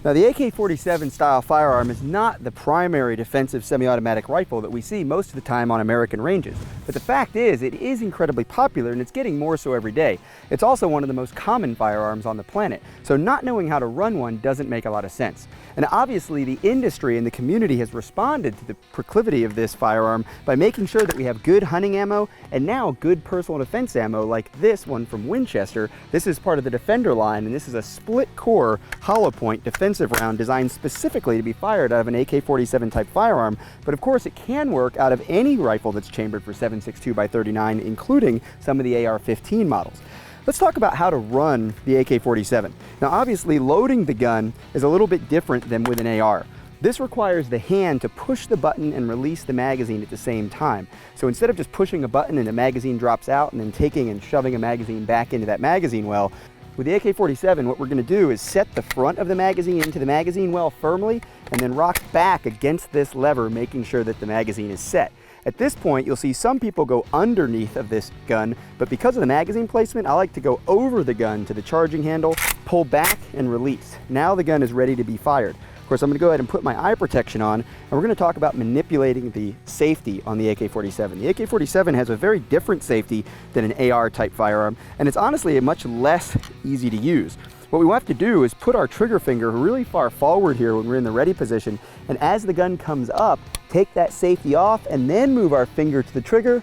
Now, the AK-47 style firearm is not the primary defensive semi-automatic rifle that we see most of the time on American ranges. But the fact is, it is incredibly popular and it's getting more so every day. It's also one of the most common firearms on the planet, so not knowing how to run one doesn't make a lot of sense. And obviously, the industry and the community has responded to the proclivity of this firearm by making sure that we have good hunting ammo and now good personal defense ammo like this one from Winchester. This is part of the Defender line, and this is a split core hollow point defensive round designed specifically to be fired out of an AK-47 type firearm. But of course, it can work out of any rifle that's chambered for 7.62 x 39, including some of the AR-15 models. Let's talk about how to run the AK-47. Now, obviously, loading the gun is a little bit different than with an AR. This requires the hand to push the button and release the magazine at the same time. So instead of just pushing a button and the magazine drops out and then taking and shoving a magazine back into that magazine well, with the AK-47, what we're going to do is set the front of the magazine into the magazine well firmly and then rock back against this lever, making sure that the magazine is set. At this point, you'll see some people go underneath of this gun, but because of the magazine placement, I like to go over the gun to the charging handle, pull back, and release. Now the gun is ready to be fired. Of course, I'm going to go ahead and put my eye protection on, and we're going to talk about manipulating the safety on the AK-47. The AK-47 has a very different safety than an AR type firearm, and it's honestly a much less easy to use. What we have to do is put our trigger finger really far forward here when we're in the ready position, and as the gun comes up, take that safety off and then move our finger to the trigger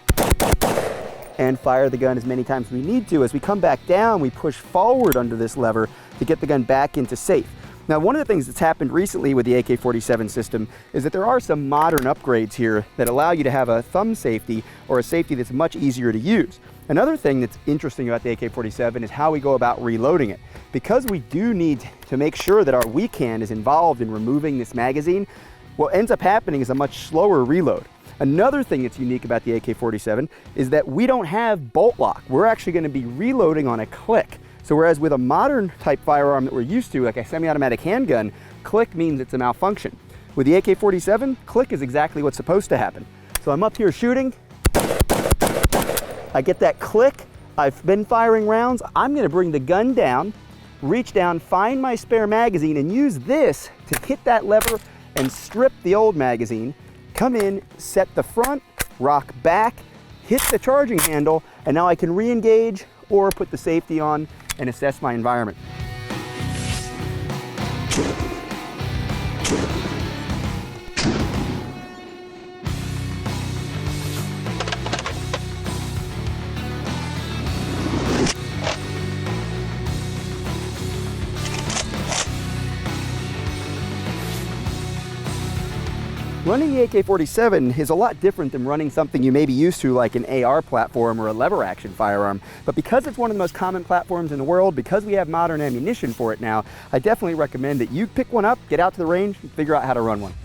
and fire the gun as many times as we need to. As we come back down, we push forward under this lever to get the gun back into safe. Now, one of the things that's happened recently with the AK-47 system is that there are some modern upgrades here that allow you to have a thumb safety or a safety that's much easier to use. Another thing that's interesting about the AK-47 is how we go about reloading it. Because we do need to make sure that our weak hand is involved in removing this magazine, what ends up happening is a much slower reload. Another thing that's unique about the AK-47 is that we don't have bolt lock. We're actually going to be reloading on a click. So whereas with a modern type firearm that we're used to, like a semi-automatic handgun, click means it's a malfunction. With the AK-47, click is exactly what's supposed to happen. So I'm up here shooting, I get that click, I've been firing rounds, I'm going to bring the gun down, reach down, find my spare magazine, and use this to hit that lever and strip the old magazine, come in, set the front, rock back, hit the charging handle, and now I can re-engage or put the safety on and assess my environment. Running the AK-47 is a lot different than running something you may be used to like an AR platform or a lever action firearm. But because it's one of the most common platforms in the world, because we have modern ammunition for it now, I definitely recommend that you pick one up, get out to the range, and figure out how to run one.